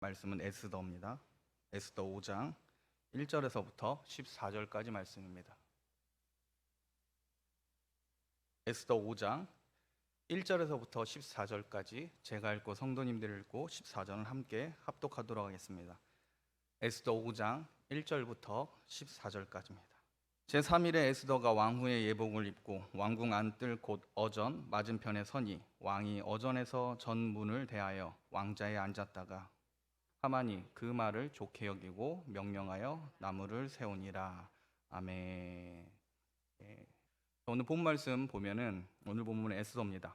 말씀은 에스더입니다. 에스더 5장 1절에서부터 14절까지 말씀입니다. 에스더 5장 1절에서부터 14절까지 제가 읽고 성도님들이 읽고 14절은 함께 합독하도록 하겠습니다. 에스더 5장 1절부터 14절까지입니다. 제3일에 에스더가 왕후의 예복을 입고 왕궁 안뜰 곧 어전 맞은편에 서니 왕이 어전에서 전문을 대하여 왕자에 앉았다가 하만이 그 말을 좋게 여기고 명령하여 나무를 세우니라. 아멘. 오늘 본 말씀 보면은 오늘 본문은 에스더입니다.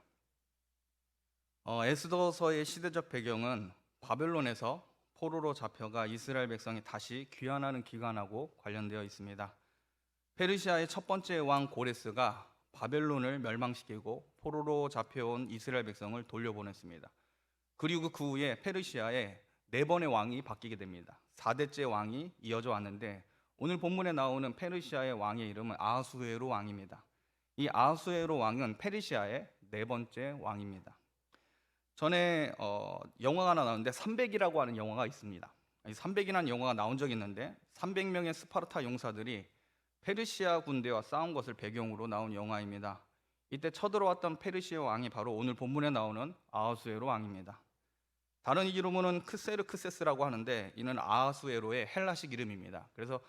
에스더서의 시대적 배경은 바벨론에서 포로로 잡혀가 이스라엘 백성이 다시 귀환하는 기간하고 관련되어 있습니다. 페르시아의 첫 번째 왕 고레스가 바벨론을 멸망시키고 포로로 잡혀온 이스라엘 백성을 돌려보냈습니다. 그리고 그 후에 페르시아의 4번의 왕이 바뀌게 됩니다. 4대째 왕이 이어져 왔는데 오늘 본문에 나오는 페르시아의 왕의 이름은 아하수에로 왕입니다. 이 아하수에로 왕은 페르시아의 4번째 왕입니다. 전에 영화가 하나 나왔는데 300이라고 하는 영화가 있습니다. 300이라는 영화가 나온 적이 있는데 300명의 스파르타 용사들이 페르시아 군대와 싸운 것을 배경으로 나온 영화입니다. 이때 쳐들어왔던 페르시아 왕이 바로 오늘 본문에 나오는 아하수에로 왕입니다. 다른 이름으로는 크세르크세스라고 하는데 이는 아하수에로의 헬라식 이름입니다. 그래서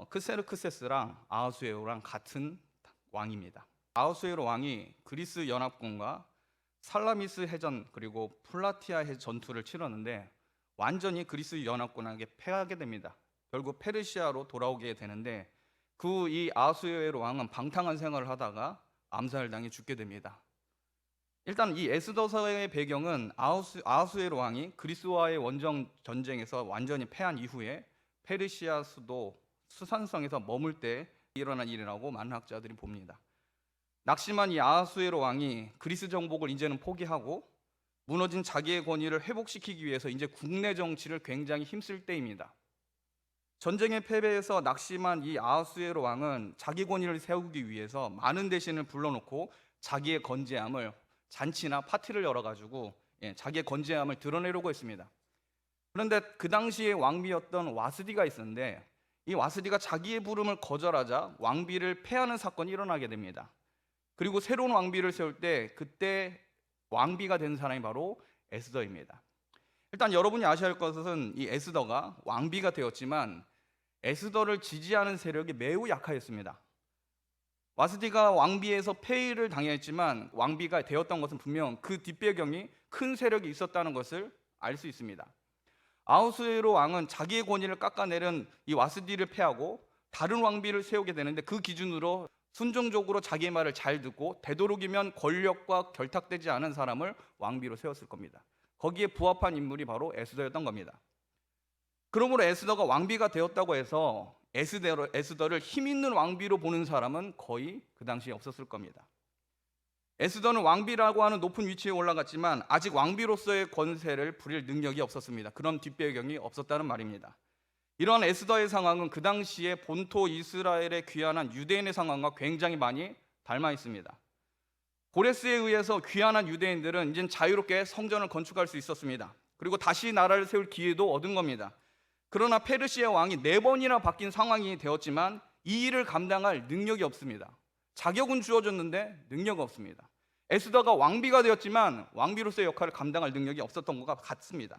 크세르크세스랑 아하수에로랑 같은 왕입니다. 아하수에로 왕이 그리스 연합군과 살라미스 해전 그리고 플라티아 전투를 치렀는데 완전히 그리스 연합군에게 패하게 됩니다. 결국 페르시아로 돌아오게 되는데 이 아하수에로 왕은 방탕한 생활을 하다가 암살당해 죽게 됩니다. 일단 이 에스더서의 배경은 아하수에로 왕이 그리스와의 원정 전쟁에서 완전히 패한 이후에 페르시아 수도 수산성에서 머물 때 일어난 일이라고 많은 학자들이 봅니다. 낙심한 이 아하수에로 왕이 그리스 정복을 이제는 포기하고 무너진 자기의 권위를 회복시키기 위해서 이제 국내 정치를 굉장히 힘쓸 때입니다. 전쟁의 패배에서 낙심한 이 아하수에로 왕은 자기 권위를 세우기 위해서 많은 대신을 불러놓고 자기의 건재함을 잔치나 파티를 열어가지고 자기의 건재함을 드러내려고 했습니다. 그런데 그 당시에 왕비였던 와스디가 있었는데 이 와스디가 자기의 부름을 거절하자 왕비를 폐하는 사건이 일어나게 됩니다. 그리고 새로운 왕비를 세울 때 그때 왕비가 된 사람이 바로 에스더입니다. 일단 여러분이 아셔야 할 것은 이 에스더가 왕비가 되었지만 에스더를 지지하는 세력이 매우 약하였습니다. 와스디가 왕비에서 폐위를 당했지만 왕비가 되었던 것은 분명 그 뒷배경이 큰 세력이 있었다는 것을 알 수 있습니다. 아하수에로 왕은 자기의 권위를 깎아내린 이 와스디를 폐하고 다른 왕비를 세우게 되는데 그 기준으로 순종적으로 자기의 말을 잘 듣고 되도록이면 권력과 결탁되지 않은 사람을 왕비로 세웠을 겁니다. 거기에 부합한 인물이 바로 에스더였던 겁니다. 그러므로 에스더가 왕비가 되었다고 해서 에스더를 힘있는 왕비로 보는 사람은 거의 그 당시에 없었을 겁니다. 에스더는 왕비라고 하는 높은 위치에 올라갔지만 아직 왕비로서의 권세를 부릴 능력이 없었습니다. 그런 뒷배경이 없었다는 말입니다. 이러한 에스더의 상황은 그 당시에 본토 이스라엘에 귀환한 유대인의 상황과 굉장히 많이 닮아 있습니다. 고레스에 의해서 귀환한 유대인들은 이제 자유롭게 성전을 건축할 수 있었습니다. 그리고 다시 나라를 세울 기회도 얻은 겁니다. 그러나 페르시아 왕이 4번이나 바뀐 상황이 되었지만 이 일을 감당할 능력이 없습니다. 자격은 주어졌는데 능력이 없습니다. 에스더가 왕비가 되었지만 왕비로서의 역할을 감당할 능력이 없었던 것과 같습니다.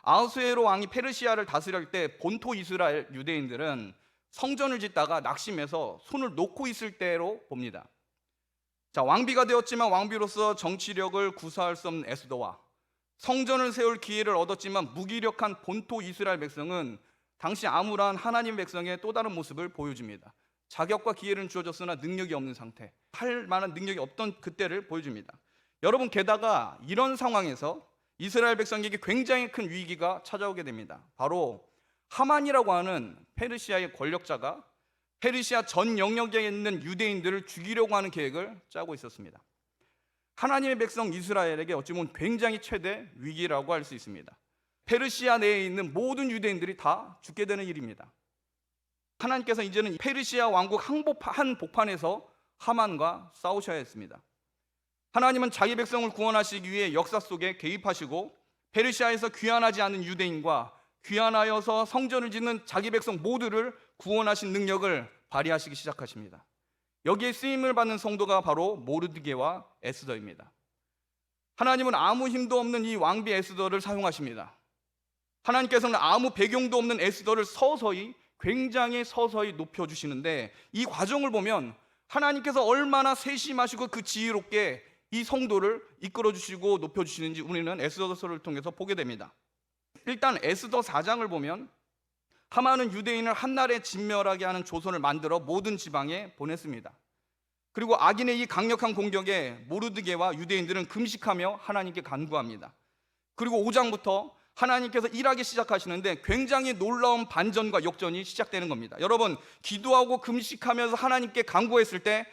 아하수에로 왕이 페르시아를 다스릴 때 본토 이스라엘 유대인들은 성전을 짓다가 낙심해서 손을 놓고 있을 때로 봅니다. 자, 왕비가 되었지만 왕비로서 정치력을 구사할 수 없는 에스더와 성전을 세울 기회를 얻었지만 무기력한 본토 이스라엘 백성은 당시 암울한 하나님 백성의 또 다른 모습을 보여줍니다. 자격과 기회는 주어졌으나 능력이 없는 상태, 할 만한 능력이 없던 그때를 보여줍니다. 여러분, 게다가 이런 상황에서 이스라엘 백성에게 굉장히 큰 위기가 찾아오게 됩니다. 바로 하만이라고 하는 페르시아의 권력자가 페르시아 전 영역에 있는 유대인들을 죽이려고 하는 계획을 짜고 있었습니다. 하나님의 백성 이스라엘에게 어찌 보면 굉장히 최대 위기라고 할 수 있습니다. 페르시아 내에 있는 모든 유대인들이 다 죽게 되는 일입니다. 하나님께서 이제는 페르시아 왕국 한복판에서 하만과 싸우셔야 했습니다. 하나님은 자기 백성을 구원하시기 위해 역사 속에 개입하시고 페르시아에서 귀환하지 않은 유대인과 귀환하여서 성전을 짓는 자기 백성 모두를 구원하신 능력을 발휘하시기 시작하십니다. 여기에 쓰임을 받는 성도가 바로 모르드게와 에스더입니다. 하나님은 아무 힘도 없는 이 왕비 에스더를 사용하십니다. 하나님께서는 아무 배경도 없는 에스더를 굉장히 서서히 높여주시는데, 이 과정을 보면 하나님께서 얼마나 세심하시고 그 지혜롭게 이 성도를 이끌어주시고 높여주시는지 우리는 에스더서를 통해서 보게 됩니다. 일단 에스더 4장을 보면 하만은 유대인을 한날에 진멸하게 하는 조선을 만들어 모든 지방에 보냈습니다. 그리고 악인의 이 강력한 공격에 모르드게와 유대인들은 금식하며 하나님께 간구합니다. 그리고 5장부터 하나님께서 일하기 시작하시는데 굉장히 놀라운 반전과 역전이 시작되는 겁니다. 여러분, 기도하고 금식하면서 하나님께 간구했을 때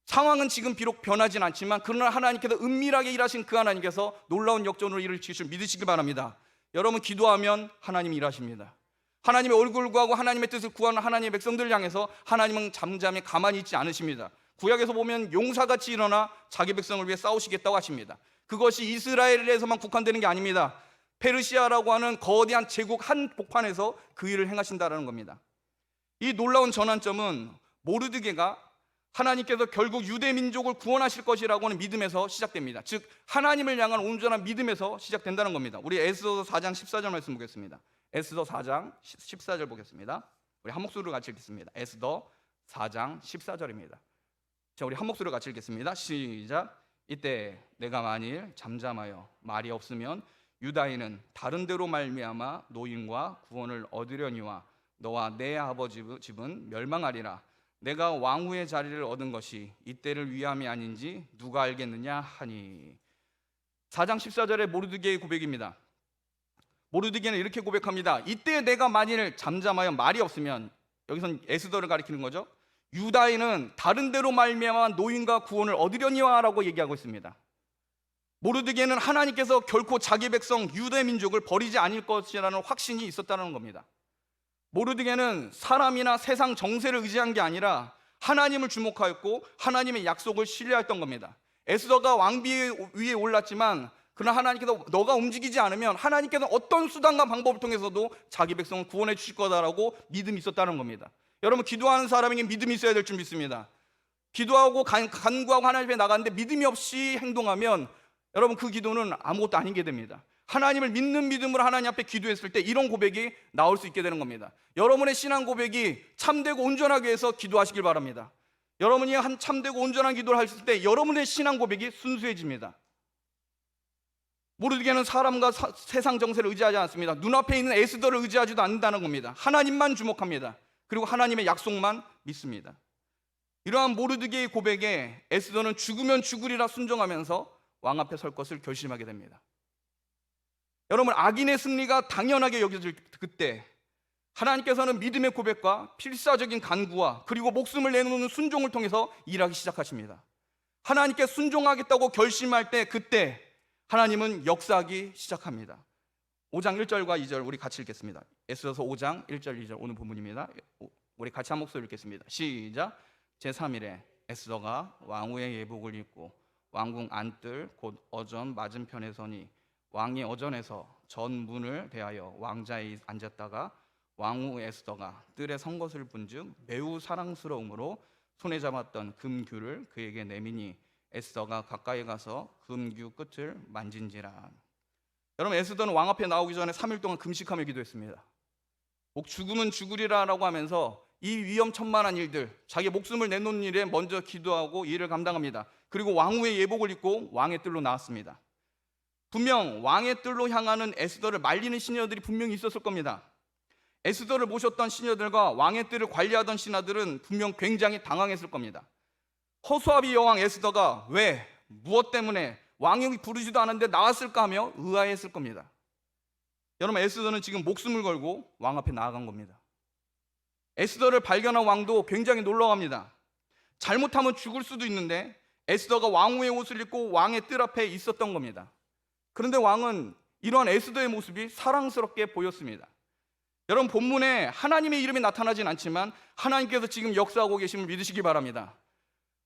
상황은 지금 비록 변하진 않지만, 그러나 하나님께서 은밀하게 일하신 그 하나님께서 놀라운 역전으로 일으키실 줄 믿으시기 바랍니다. 여러분, 기도하면 하나님이 일하십니다. 하나님의 얼굴을 구하고 하나님의 뜻을 구하는 하나님의 백성들을 향해서 하나님은 잠잠히 가만히 있지 않으십니다. 구약에서 보면 용사같이 일어나 자기 백성을 위해 싸우시겠다고 하십니다. 그것이 이스라엘에서만 국한되는 게 아닙니다. 페르시아라고 하는 거대한 제국 한복판에서 그 일을 행하신다는 겁니다. 이 놀라운 전환점은 모르드게가 하나님께서 결국 유대 민족을 구원하실 것이라고 하는 믿음에서 시작됩니다. 즉 하나님을 향한 온전한 믿음에서 시작된다는 겁니다. 우리 에스더 4장 14절 말씀 보겠습니다. 에스더 4장 14절 보겠습니다. 우리 한 목소리로 같이 읽겠습니다. 에스더 4장 14절입니다. 자, 우리 한 목소리로 같이 읽겠습니다. 시작. 이때 내가 만일 잠잠하여 말이 없으면 유다인은 다른 데로 말미암아 노임과 구원을 얻으려니와 너와 내 아버지 집은 멸망하리라. 내가 왕후의 자리를 얻은 것이 이때를 위함이 아닌지 누가 알겠느냐 하니. 4장 14절의 모르드게의 고백입니다. 모르드게는 이렇게 고백합니다. 이때 내가 만일 잠잠하여 말이 없으면, 여기선 에스더를 가리키는 거죠. 유다인은 다른 데로 말미암아 노임과 구원을 얻으려니와 라고 얘기하고 있습니다. 모르드게는 하나님께서 결코 자기 백성 유대 민족을 버리지 않을 것이라는 확신이 있었다는 겁니다. 모르드게는 사람이나 세상 정세를 의지한 게 아니라 하나님을 주목하였고 하나님의 약속을 신뢰했던 겁니다. 에스더가 왕비 위에 올랐지만 그러나 하나님께서 너가 움직이지 않으면 하나님께서 어떤 수단과 방법을 통해서도 자기 백성을 구원해 주실 거다라고 믿음이 있었다는 겁니다. 여러분, 기도하는 사람에게 믿음이 있어야 될 줄 믿습니다. 기도하고 간구하고 하나님 앞에 나가는데 믿음이 없이 행동하면 여러분, 그 기도는 아무것도 아닌 게 됩니다. 하나님을 믿는 믿음으로 하나님 앞에 기도했을 때 이런 고백이 나올 수 있게 되는 겁니다. 여러분의 신앙 고백이 참되고 온전하기 위해서 기도하시길 바랍니다. 여러분이 한 참되고 온전한 기도를 하실 때 여러분의 신앙 고백이 순수해집니다. 모르드게는 사람과 세상 정세를 의지하지 않습니다. 눈앞에 있는 에스더를 의지하지도 않는다는 겁니다. 하나님만 주목합니다. 그리고 하나님의 약속만 믿습니다. 이러한 모르드게의 고백에 에스더는 죽으면 죽으리라 순종하면서 왕 앞에 설 것을 결심하게 됩니다. 여러분, 악인의 승리가 당연하게 여겨질 그때 하나님께서는 믿음의 고백과 필사적인 간구와 그리고 목숨을 내놓는 순종을 통해서 일하기 시작하십니다. 하나님께 순종하겠다고 결심할 때 그때 하나님은 역사하기 시작합니다. 5장 1절과 2절 우리 같이 읽겠습니다. 에스더서 5장 1절 2절 오늘 본문입니다. 우리 같이 한 목소리 읽겠습니다. 시작. 제3일에 에스더가 왕후의 예복을 입고 왕궁 안뜰 곧 어전 맞은편에 서니 왕이 어전에서 전 문을 대하여 왕자에 앉았다가 왕후 에스더가 뜰에 선 것을 본즉 매우 사랑스러움으로 손에 잡았던 금규를 그에게 내미니 에스더가 가까이 가서 금규 끝을 만진지라. 여러분, 에스더는 왕 앞에 나오기 전에 3일 동안 금식하며 기도했습니다. 죽으면 죽으리라라고 하면서 이 위험천만한 일들, 자기 목숨을 내놓는 일에 먼저 기도하고 일을 감당합니다. 그리고 왕후의 예복을 입고 왕의 뜰로 나왔습니다. 분명 왕의 뜰로 향하는 에스더를 말리는 시녀들이 분명히 있었을 겁니다. 에스더를 모셨던 시녀들과 왕의 뜰을 관리하던 신하들은 분명 굉장히 당황했을 겁니다. 허수아비 여왕 에스더가 왜, 무엇 때문에 왕이 부르지도 않았는데 나왔을까 하며 의아했을 겁니다. 여러분, 에스더는 지금 목숨을 걸고 왕 앞에 나아간 겁니다. 에스더를 발견한 왕도 굉장히 놀라워합니다. 잘못하면 죽을 수도 있는데 에스더가 왕후의 옷을 입고 왕의 뜰 앞에 있었던 겁니다. 그런데 왕은 이러한 에스더의 모습이 사랑스럽게 보였습니다. 여러분, 본문에 하나님의 이름이 나타나진 않지만 하나님께서 지금 역사하고 계심을 믿으시기 바랍니다.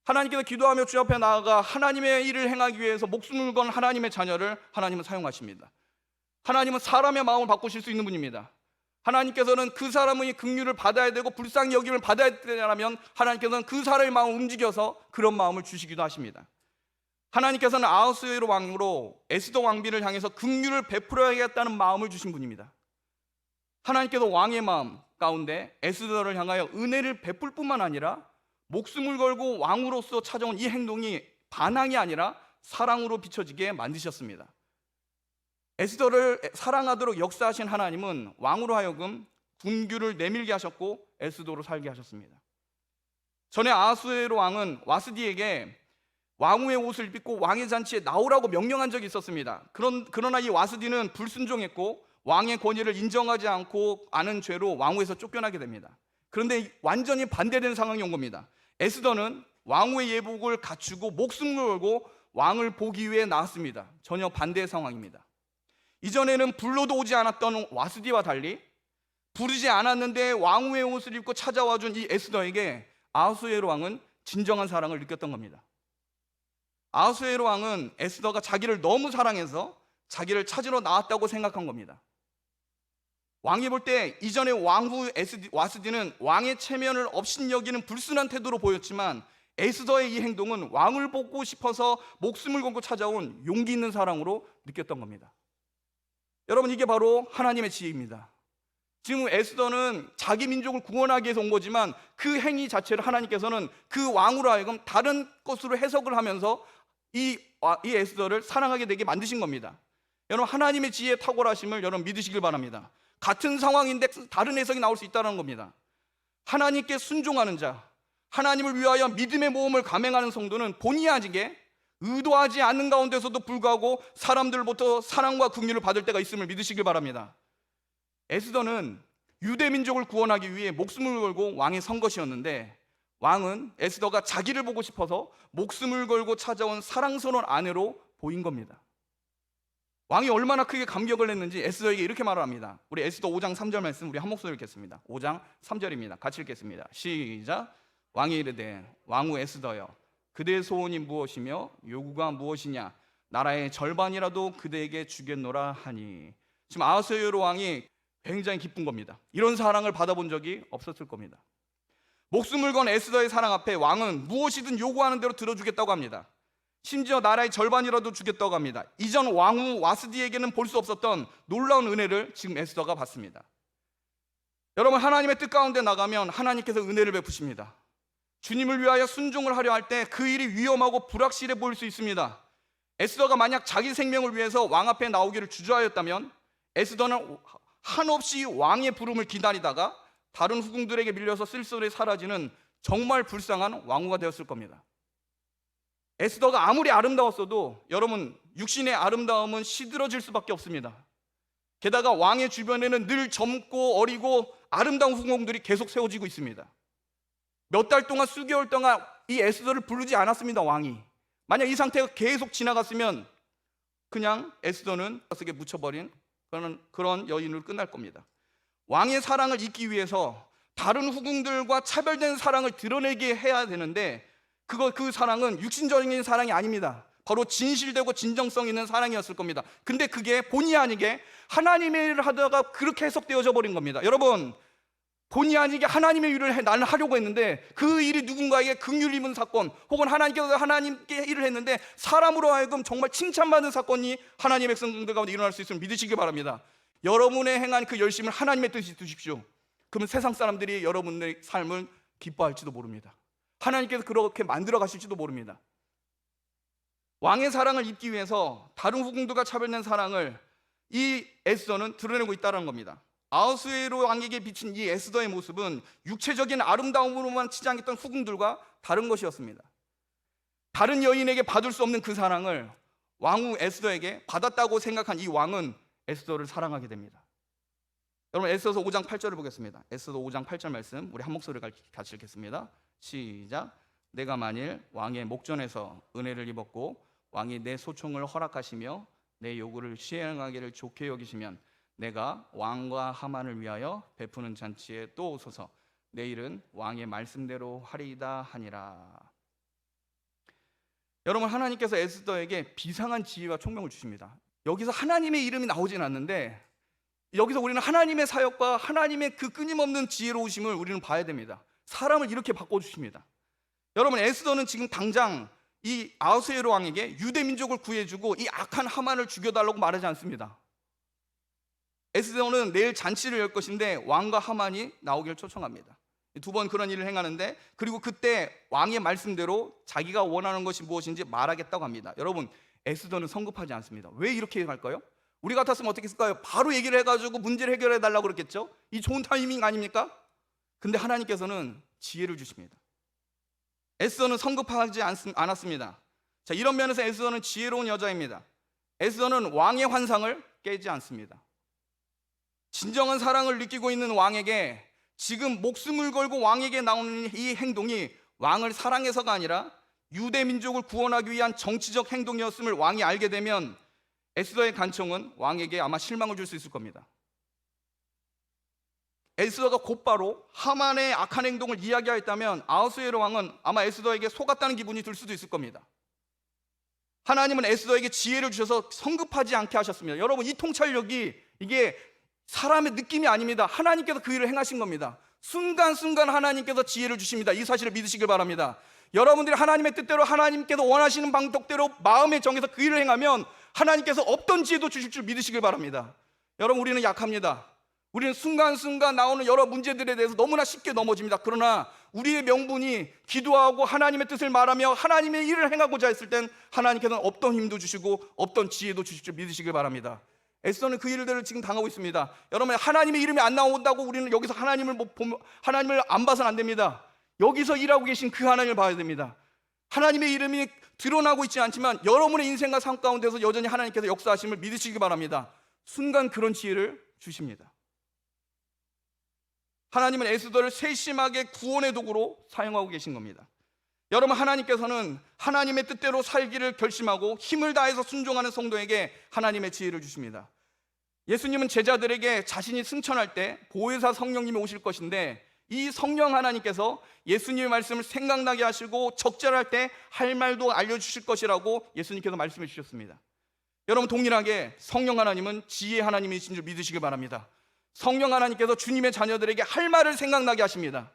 하나님께서 기도하며 주 앞에 나아가 하나님의 일을 행하기 위해서 목숨을 건 하나님의 자녀를 하나님은 사용하십니다. 하나님은 사람의 마음을 바꾸실 수 있는 분입니다. 하나님께서는 그 사람의 긍휼을 받아야 되고 불쌍히 여김을 받아야 되라면 하나님께서는 그 사람의 마음을 움직여서 그런 마음을 주시기도 하십니다. 하나님께서는 아하수에로 왕으로 에스더 왕비를 향해서 긍휼을 베풀어야겠다는 마음을 주신 분입니다. 하나님께서 왕의 마음 가운데 에스더를 향하여 은혜를 베풀 뿐만 아니라 목숨을 걸고 왕으로서 찾아온 이 행동이 반항이 아니라 사랑으로 비춰지게 만드셨습니다. 에스더를 사랑하도록 역사하신 하나님은 왕으로 하여금 군규를 내밀게 하셨고 에스더로 살게 하셨습니다. 전에 아하수에로 왕은 와스디에게 왕후의 옷을 입고 왕의 잔치에 나오라고 명령한 적이 있었습니다. 그러나 이 와스디는 불순종했고 왕의 권위를 인정하지 않고 아는 죄로 왕후에서 쫓겨나게 됩니다. 그런데 완전히 반대된 상황이 온 겁니다. 에스더는 왕후의 예복을 갖추고 목숨을 걸고 왕을 보기 위해 나왔습니다. 전혀 반대의 상황입니다. 이전에는 불러도 오지 않았던 와스디와 달리 부르지 않았는데 왕후의 옷을 입고 찾아와 준 이 에스더에게 아하수에로 왕은 진정한 사랑을 느꼈던 겁니다. 아하수에로 왕은 에스더가 자기를 너무 사랑해서 자기를 찾으러 나왔다고 생각한 겁니다. 왕이 볼 때 이전의 왕후 와스디는 왕의 체면을 업신여기는 불순한 태도로 보였지만 에스더의 이 행동은 왕을 보고 싶어서 목숨을 걸고 찾아온 용기 있는 사랑으로 느꼈던 겁니다. 여러분, 이게 바로 하나님의 지혜입니다. 지금 에스더는 자기 민족을 구원하기 위해서 온 거지만 그 행위 자체를 하나님께서는 그 왕으로 하여금 다른 것으로 해석을 하면서 이 에스더를 사랑하게 되게 만드신 겁니다. 여러분, 하나님의 지혜의 탁월하심을 여러분 믿으시길 바랍니다. 같은 상황인데 다른 해석이 나올 수 있다는 겁니다. 하나님께 순종하는 자, 하나님을 위하여 믿음의 모험을 감행하는 성도는 본의 아니게 의도하지 않는 가운데서도 불구하고 사람들로부터 사랑과 긍휼을 받을 때가 있음을 믿으시길 바랍니다. 에스더는 유대 민족을 구원하기 위해 목숨을 걸고 왕에 선 것이었는데 왕은 에스더가 자기를 보고 싶어서 목숨을 걸고 찾아온 사랑스러운 아내로 보인 겁니다. 왕이 얼마나 크게 감격을 했는지 에스더에게 이렇게 말을 합니다. 우리 에스더 5장 3절 말씀 우리 한 목소리로 읽겠습니다. 5장 3절입니다. 같이 읽겠습니다. 시작. 왕이 이르되 왕후 에스더여, 그대의 소원이 무엇이며 요구가 무엇이냐? 나라의 절반이라도 그대에게 주겠노라 하니. 지금 아하수에로 왕이 굉장히 기쁜 겁니다. 이런 사랑을 받아본 적이 없었을 겁니다. 목숨을 건 에스더의 사랑 앞에 왕은 무엇이든 요구하는 대로 들어주겠다고 합니다. 심지어 나라의 절반이라도 주겠다고 합니다. 이전 왕후 와스디에게는 볼 수 없었던 놀라운 은혜를 지금 에스더가 받습니다. 여러분, 하나님의 뜻 가운데 나가면 하나님께서 은혜를 베푸십니다. 주님을 위하여 순종을 하려 할 때 그 일이 위험하고 불확실해 보일 수 있습니다. 에스더가 만약 자기 생명을 위해서 왕 앞에 나오기를 주저하였다면 에스더는 한없이 왕의 부름을 기다리다가 다른 후궁들에게 밀려서 쓸쓸히 사라지는 정말 불쌍한 왕후가 되었을 겁니다. 에스더가 아무리 아름다웠어도 여러분, 육신의 아름다움은 시들어질 수밖에 없습니다. 게다가 왕의 주변에는 늘 젊고 어리고 아름다운 후궁들이 계속 세워지고 있습니다. 몇 달 동안 수개월 동안 이 에스더를 부르지 않았습니다. 왕이 만약 이 상태가 계속 지나갔으면 그냥 에스더는 가스에 묻혀버린 그런 여인으로 끝날 겁니다. 왕의 사랑을 잊기 위해서 다른 후궁들과 차별된 사랑을 드러내게 해야 되는데 그 사랑은 육신적인 사랑이 아닙니다. 바로 진실되고 진정성 있는 사랑이었을 겁니다. 근데 그게 본의 아니게 하나님의 일을 하다가 그렇게 해석되어져 버린 겁니다. 여러분, 본의 아니게 하나님의 일을 나는 하려고 했는데 그 일이 누군가에게 긍휼 입은 사건, 혹은 하나님께서 하나님께 일을 했는데 사람으로 하여금 정말 칭찬받는 사건이 하나님의 백성들 가운데 일어날 수 있음을 믿으시기 바랍니다. 여러분의 행한 그 열심을 하나님의 뜻이 두십시오. 그러면 세상 사람들이 여러분의 삶을 기뻐할지도 모릅니다. 하나님께서 그렇게 만들어 가실지도 모릅니다. 왕의 사랑을 잊기 위해서 다른 후궁들과 차별된 사랑을 이 에스더는 드러내고 있다는 겁니다. 아하수에로 왕에게 비친 이 에스더의 모습은 육체적인 아름다움으로만 치장했던 후궁들과 다른 것이었습니다. 다른 여인에게 받을 수 없는 그 사랑을 왕후 에스더에게 받았다고 생각한 이 왕은 에스더를 사랑하게 됩니다. 여러분, 에스더서 5장 8절을 보겠습니다. 에스더 5장 8절 말씀 우리 한 목소리로 같이 읽겠습니다. 시작. 내가 만일 왕의 목전에서 은혜를 입었고 왕이 내 소총을 허락하시며 내 요구를 시행하기를 좋게 여기시면 내가 왕과 하만을 위하여 베푸는 잔치에 또 오소서. 내일은 왕의 말씀대로 하리이다 하니라. 여러분, 하나님께서 에스더에게 비상한 지혜와 총명을 주십니다. 여기서 하나님의 이름이 나오진 않는데 여기서 우리는 하나님의 사역과 하나님의 그 끊임없는 지혜로우심을 우리는 봐야 됩니다. 사람을 이렇게 바꿔주십니다. 여러분, 에스더는 지금 당장 이 아하수에로 왕에게 유대 민족을 구해주고 이 악한 하만을 죽여달라고 말하지 않습니다. 에스더는 내일 잔치를 열 것인데 왕과 하만이 나오기를 초청합니다. 두 번 그런 일을 행하는데, 그리고 그때 왕의 말씀대로 자기가 원하는 것이 무엇인지 말하겠다고 합니다. 여러분, 에스더는 성급하지 않습니다. 왜 이렇게 할까요? 우리 같았으면 어떻게 했을까요? 바로 얘기를 해가지고 문제를 해결해 달라고 그랬겠죠? 이 좋은 타이밍 아닙니까? 근데 하나님께서는 지혜를 주십니다. 에스더는 성급하지 않았습니다. 자, 이런 면에서 에스더는 지혜로운 여자입니다. 에스더는 왕의 환상을 깨지 않습니다. 진정한 사랑을 느끼고 있는 왕에게 지금 목숨을 걸고 왕에게 나오는 이 행동이 왕을 사랑해서가 아니라 유대 민족을 구원하기 위한 정치적 행동이었음을 왕이 알게 되면 에스더의 간청은 왕에게 아마 실망을 줄 수 있을 겁니다. 에스더가 곧바로 하만의 악한 행동을 이야기하였다면 아하수에로 왕은 아마 에스더에게 속았다는 기분이 들 수도 있을 겁니다. 하나님은 에스더에게 지혜를 주셔서 성급하지 않게 하셨습니다. 여러분, 이 통찰력이 이게 사람의 느낌이 아닙니다. 하나님께서 그 일을 행하신 겁니다. 순간순간 하나님께서 지혜를 주십니다. 이 사실을 믿으시길 바랍니다. 여러분들이 하나님의 뜻대로 하나님께서 원하시는 방법대로 마음에 정해서 그 일을 행하면 하나님께서 없던 지혜도 주실 줄 믿으시길 바랍니다. 여러분, 우리는 약합니다. 우리는 순간순간 나오는 여러 문제들에 대해서 너무나 쉽게 넘어집니다. 그러나 우리의 명분이 기도하고 하나님의 뜻을 말하며 하나님의 일을 행하고자 했을 땐 하나님께서는 없던 힘도 주시고 없던 지혜도 주실 줄 믿으시길 바랍니다. 에스더는 그 일들을 지금 당하고 있습니다. 여러분, 하나님의 이름이 안 나온다고 우리는 여기서 하나님을 안 봐서는 안 됩니다. 여기서 일하고 계신 그 하나님을 봐야 됩니다. 하나님의 이름이 드러나고 있지 않지만 여러분의 인생과 삶 가운데서 여전히 하나님께서 역사하심을 믿으시기 바랍니다. 순간 그런 지혜를 주십니다. 하나님은 에스더를 세심하게 구원의 도구로 사용하고 계신 겁니다. 여러분, 하나님께서는 하나님의 뜻대로 살기를 결심하고 힘을 다해서 순종하는 성도에게 하나님의 지혜를 주십니다. 예수님은 제자들에게 자신이 승천할 때 보혜사 성령님이 오실 것인데 이 성령 하나님께서 예수님의 말씀을 생각나게 하시고 적절할 때 할 말도 알려주실 것이라고 예수님께서 말씀해 주셨습니다. 여러분, 동일하게 성령 하나님은 지혜 하나님이신 줄 믿으시길 바랍니다. 성령 하나님께서 주님의 자녀들에게 할 말을 생각나게 하십니다.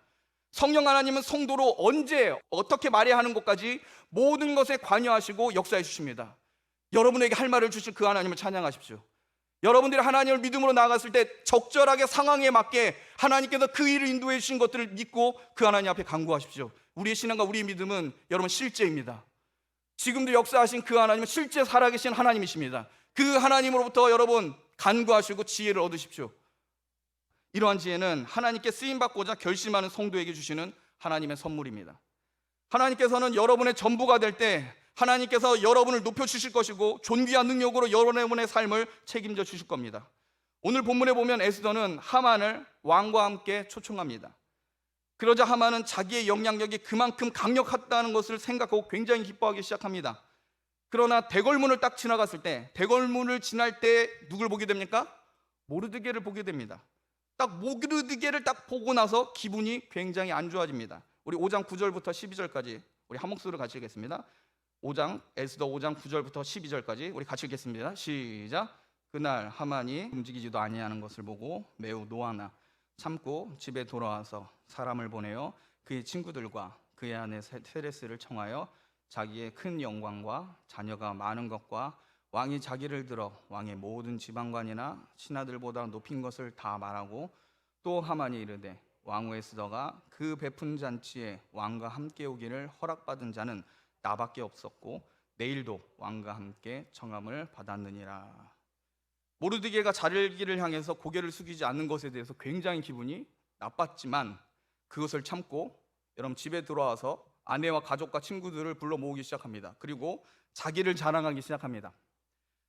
성령 하나님은 성도로 언제 어떻게 말해야 하는 것까지 모든 것에 관여하시고 역사해 주십니다. 여러분에게 할 말을 주실 그 하나님을 찬양하십시오. 여러분들이 하나님을 믿음으로 나아갔을 때 적절하게 상황에 맞게 하나님께서 그 일을 인도해 주신 것들을 믿고 그 하나님 앞에 간구하십시오. 우리의 신앙과 우리의 믿음은 여러분 실제입니다. 지금도 역사하신 그 하나님은 실제 살아계신 하나님이십니다. 그 하나님으로부터 여러분 간구하시고 지혜를 얻으십시오. 이러한 지혜는 하나님께 쓰임받고자 결심하는 성도에게 주시는 하나님의 선물입니다. 하나님께서는 여러분의 전부가 될 때 하나님께서 여러분을 높여주실 것이고 존귀한 능력으로 여러분의 삶을 책임져 주실 겁니다. 오늘 본문에 보면 에스더는 하만을 왕과 함께 초청합니다. 그러자 하만은 자기의 영향력이 그만큼 강력하다는 것을 생각하고 굉장히 기뻐하기 시작합니다. 그러나 대궐문을 딱 지나갔을 때, 대궐문을 지날 때 누굴 보게 됩니까? 모르드게를 보게 됩니다. 딱 모르드게를 딱 보고 나서 기분이 굉장히 안 좋아집니다. 우리 5장 9절부터 12절까지 우리 한 목소리로 같이 읽겠습니다. 5장 에스더 5장 9절부터 12절까지 우리 같이 읽겠습니다. 시작. 그날 하만이 움직이지도 아니하는 것을 보고 매우 노하나 참고 집에 돌아와서 사람을 보내어 그의 친구들과 그의 아내 세레스를 청하여 자기의 큰 영광과 자녀가 많은 것과 왕이 자기를 들어 왕의 모든 지방관이나 신하들보다 높인 것을 다 말하고, 또 하만이 이르되 왕후 에스더가 그 베푼 잔치에 왕과 함께 오기를 허락받은 자는 나밖에 없었고 내일도 왕과 함께 청함을 받았느니라. 모르드게가 자기를 향해서 고개를 숙이지 않는 것에 대해서 굉장히 기분이 나빴지만 그것을 참고 여러분 집에 들어와서 아내와 가족과 친구들을 불러 모으기 시작합니다. 그리고 자기를 자랑하기 시작합니다.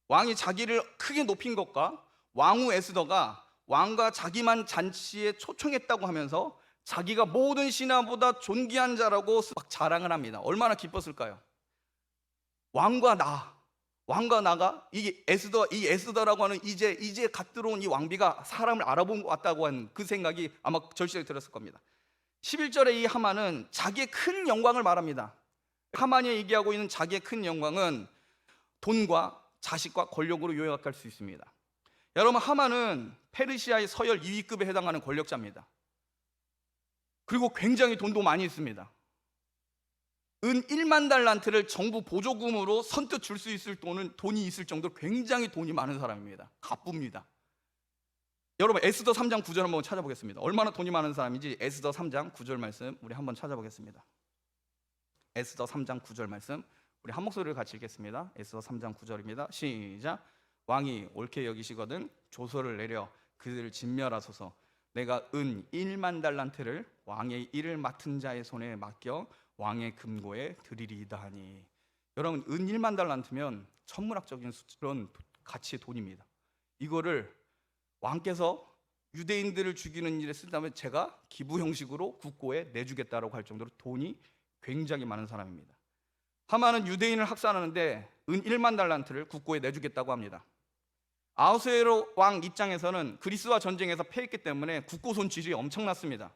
왕이 자기를 크게 높인 것과 왕후 에스더가 왕과 자기만 잔치에 초청했다고 하면서 자기가 모든 신하보다 존귀한 자라고 막 자랑을 합니다. 얼마나 기뻤을까요? 왕과 나가 이 에스더라고 하는 이제 갓 들어온 이 왕비가 사람을 알아본 것 같다고 하는 그 생각이 아마 절실하게 들었을 겁니다. 11절에 이 하만은 자기의 큰 영광을 말합니다. 하만이 얘기하고 있는 자기의 큰 영광은 돈과 자식과 권력으로 요약할 수 있습니다. 여러분, 하만은 페르시아의 서열 2위급에 해당하는 권력자입니다. 그리고 굉장히 돈도 많이 있습니다. 은 1만 달란트를 정부 보조금으로 선뜻 줄 수 있을 돈이 있을 정도로 굉장히 돈이 많은 사람입니다. 가쁩니다. 여러분, 에스더 3장 9절 한번 찾아보겠습니다. 얼마나 돈이 많은 사람인지 에스더 3장 9절 말씀 우리 한번 찾아보겠습니다. 에스더 3장 9절 말씀 우리 한 목소리를 같이 읽겠습니다. 에스더 3장 9절입니다. 시작. 왕이 옳게 여기시거든 조서를 내려 그들을 진멸하소서. 내가 은 1만 달란트를 왕의 일을 맡은 자의 손에 맡겨 왕의 금고에 드리리이다 하니. 여러분, 은 1만 달란트면 천문학적인 그런 가치의 돈입니다. 이거를 왕께서 유대인들을 죽이는 일에 쓴다면 제가 기부 형식으로 국고에 내주겠다라고 할 정도로 돈이 굉장히 많은 사람입니다. 하만은 유대인을 학살하는데 은 1만 달란트를 국고에 내주겠다고 합니다. 아하수에로 왕 입장에서는 그리스와 전쟁에서 패했기 때문에 국고 손실이 엄청났습니다.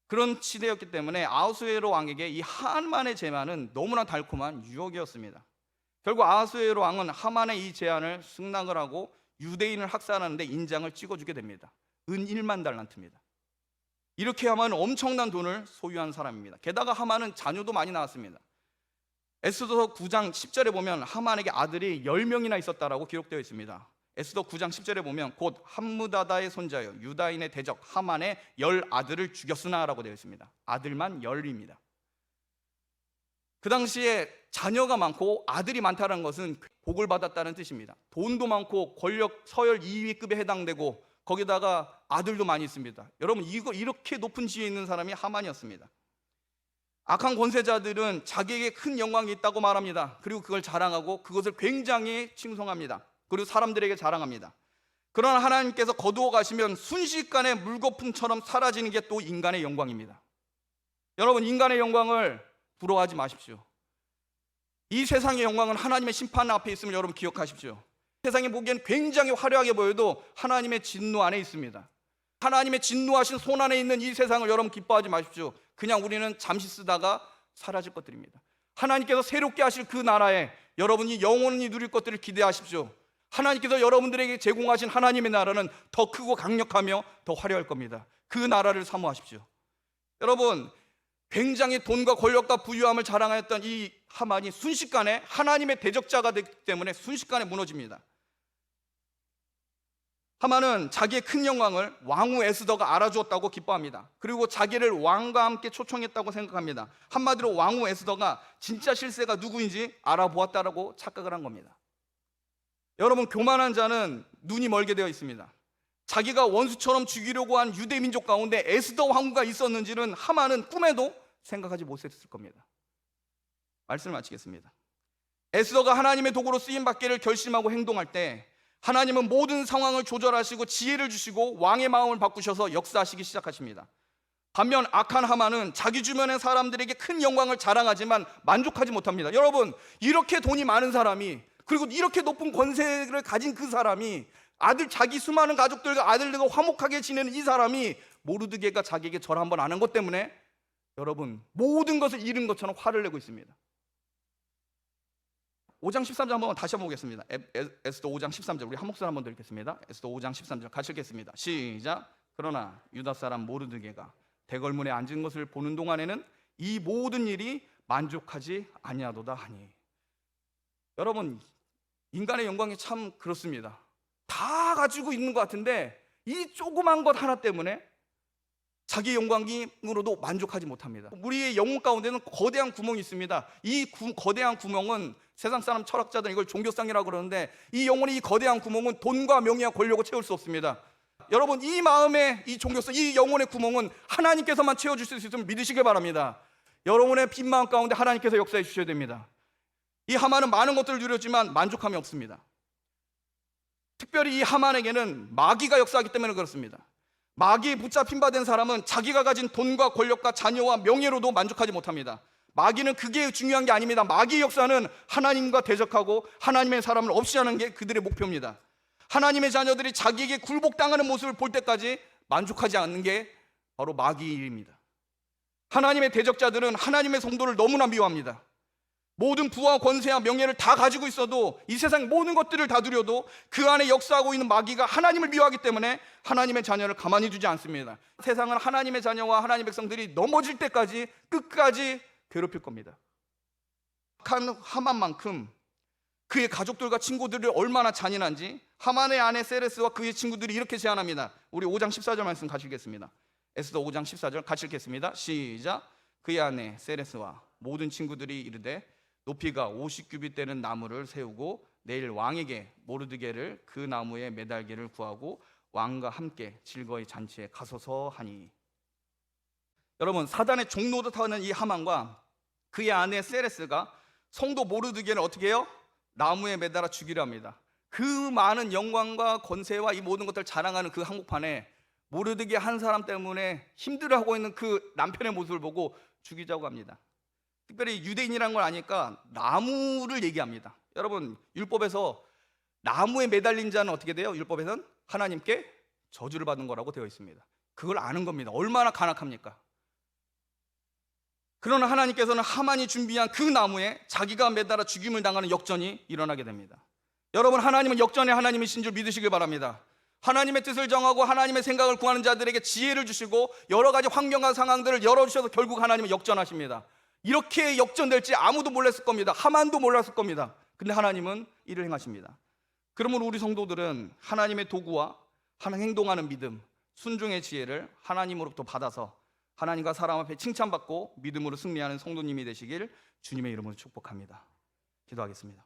그런 시대였기 때문에 아하수에로 왕에게 이 하만의 제안은 너무나 달콤한 유혹이었습니다. 결국 아하수에로 왕은 하만의 이 제안을 승낙을 하고 유대인을 학살하는데 인장을 찍어주게 됩니다. 은 1만 달란트입니다. 이렇게 하만은 엄청난 돈을 소유한 사람입니다. 게다가 하만은 자녀도 많이 낳았습니다. 에스더 9장 10절에 보면 하만에게 아들이 10명이나 있었다라고 기록되어 있습니다. 에스더 9장 10절에 보면 곧 함무다다의 손자여 유다인의 대적 하만의 10아들을 죽였으나 라고 되어 있습니다. 아들만 10입니다. 그 당시에 자녀가 많고 아들이 많다는 것은 복을 받았다는 뜻입니다. 돈도 많고 권력 서열 2위급에 해당되고 거기다가 아들도 많이 있습니다. 여러분, 이렇게 높은 지위에 있는 사람이 하만이었습니다. 악한 권세자들은 자기에게 큰 영광이 있다고 말합니다. 그리고 그걸 자랑하고 그것을 굉장히 칭송합니다. 그리고 사람들에게 자랑합니다. 그러나 하나님께서 거두어 가시면 순식간에 물거품처럼 사라지는 게 또 인간의 영광입니다. 여러분, 인간의 영광을 부러워하지 마십시오. 이 세상의 영광은 하나님의 심판 앞에 있음을 여러분 기억하십시오. 세상에 보기엔 굉장히 화려하게 보여도 하나님의 진노 안에 있습니다. 하나님의 진노하신 손 안에 있는 이 세상을 여러분 기뻐하지 마십시오. 그냥 우리는 잠시 쓰다가 사라질 것들입니다. 하나님께서 새롭게 하실 그 나라에 여러분이 영원히 누릴 것들을 기대하십시오. 하나님께서 여러분들에게 제공하신 하나님의 나라는 더 크고 강력하며 더 화려할 겁니다. 그 나라를 사모하십시오. 여러분, 굉장히 돈과 권력과 부유함을 자랑하였던 이 하만이 순식간에 하나님의 대적자가 됐기 때문에 순식간에 무너집니다. 하만은 자기의 큰 영광을 왕후 에스더가 알아주었다고 기뻐합니다. 그리고 자기를 왕과 함께 초청했다고 생각합니다. 한마디로 왕후 에스더가 진짜 실세가 누구인지 알아보았다라고 착각을 한 겁니다. 여러분, 교만한 자는 눈이 멀게 되어 있습니다. 자기가 원수처럼 죽이려고 한 유대 민족 가운데 에스더 왕후가 있었는지는 하만은 꿈에도 생각하지 못했을 겁니다. 말씀을 마치겠습니다. 에스더가 하나님의 도구로 쓰임받기를 결심하고 행동할 때 하나님은 모든 상황을 조절하시고 지혜를 주시고 왕의 마음을 바꾸셔서 역사하시기 시작하십니다. 반면 악한 하만은 자기 주변의 사람들에게 큰 영광을 자랑하지만 만족하지 못합니다. 여러분, 이렇게 돈이 많은 사람이, 그리고 이렇게 높은 권세를 가진 그 사람이, 자기 수많은 가족들과 아들들과 화목하게 지내는 이 사람이 모르드게가 자기에게 절 한번 안 한 것 때문에 여러분 모든 것을 잃은 것처럼 화를 내고 있습니다. 5장 13절 한번 다시 한번 보겠습니다. 에스더 5장 13절 우리 한 목소리 한번 드리겠습니다. 에스더 5장 13절 같이 읽겠습니다. 시작. 그러나 유다 사람 모르드게가 대궐문에 앉은 것을 보는 동안에는 이 모든 일이 만족하지 아니하도다 하니. 여러분, 인간의 영광이 참 그렇습니다. 다 가지고 있는 것 같은데 이 조그만 것 하나 때문에 자기 영광으로도 만족하지 못합니다. 우리의 영혼 가운데는 거대한 구멍이 있습니다. 이 거대한 구멍은 세상 사람 철학자들은 이걸 종교상이라고 그러는데 이 영혼의 이 거대한 구멍은 돈과 명예와 권력을 채울 수 없습니다. 여러분, 이 마음의 이 종교성, 이 영혼의 구멍은 하나님께서만 채워주실 수 있음을 믿으시길 바랍니다. 여러분의 빈 마음 가운데 하나님께서 역사해 주셔야 됩니다. 이 하만은 많은 것들을 누렸지만 만족함이 없습니다. 특별히 이 하만에게는 마귀가 역사하기 때문에 그렇습니다. 마귀에 붙잡힌 바 된 사람은 자기가 가진 돈과 권력과 자녀와 명예로도 만족하지 못합니다. 마귀는 그게 중요한 게 아닙니다. 마귀의 역사는 하나님과 대적하고 하나님의 사람을 없이 하는 게 그들의 목표입니다. 하나님의 자녀들이 자기에게 굴복당하는 모습을 볼 때까지 만족하지 않는 게 바로 마귀의 일입니다. 하나님의 대적자들은 하나님의 성도를 너무나 미워합니다. 모든 부와 권세와 명예를 다 가지고 있어도, 이 세상 모든 것들을 다 누려도 그 안에 역사하고 있는 마귀가 하나님을 미워하기 때문에 하나님의 자녀를 가만히 두지 않습니다. 세상은 하나님의 자녀와 하나님의 백성들이 넘어질 때까지 끝까지 괴롭힐 겁니다. 한 하만만큼 그의 가족들과 친구들이 얼마나 잔인한지 하만의 아내 세레스와 그의 친구들이 이렇게 제안합니다. 우리 5장 14절 말씀 가시겠습니다. 에스더 5장 14절 같이 읽겠습니다. 시작. 그의 아내 세레스와 모든 친구들이 이르되 높이가 50규빗 되는 나무를 세우고 내일 왕에게 모르드게를 그 나무에 매달기를 구하고 왕과 함께 즐거이 잔치에 가소서 하니. 여러분, 사단의 종노릇 하는 이 하만과 그의 아내 세레스가 성도 모르드게를 어떻게 해요? 나무에 매달아 죽이려 합니다. 그 많은 영광과 권세와 이 모든 것들을 자랑하는 그 한복판에 모르드게 한 사람 때문에 힘들어하고 있는 그 남편의 모습을 보고 죽이자고 합니다. 특별히 유대인이라는 걸 아니까 나무를 얘기합니다. 여러분, 율법에서 나무에 매달린 자는 어떻게 돼요? 율법에서는 하나님께 저주를 받는 거라고 되어 있습니다. 그걸 아는 겁니다. 얼마나 간악합니까? 그러나 하나님께서는 하만이 준비한 그 나무에 자기가 매달아 죽임을 당하는 역전이 일어나게 됩니다. 여러분, 하나님은 역전의 하나님이신 줄 믿으시길 바랍니다. 하나님의 뜻을 정하고 하나님의 생각을 구하는 자들에게 지혜를 주시고 여러 가지 환경과 상황들을 열어주셔서 결국 하나님은 역전하십니다. 이렇게 역전될지 아무도 몰랐을 겁니다. 하만도 몰랐을 겁니다. 근데 하나님은 이를 행하십니다. 그러므로 우리 성도들은 하나님의 도구와 행동하는 믿음, 순종의 지혜를 하나님으로부터 받아서 하나님과 사람 앞에 칭찬받고 믿음으로 승리하는 성도님이 되시길 주님의 이름으로 축복합니다. 기도하겠습니다.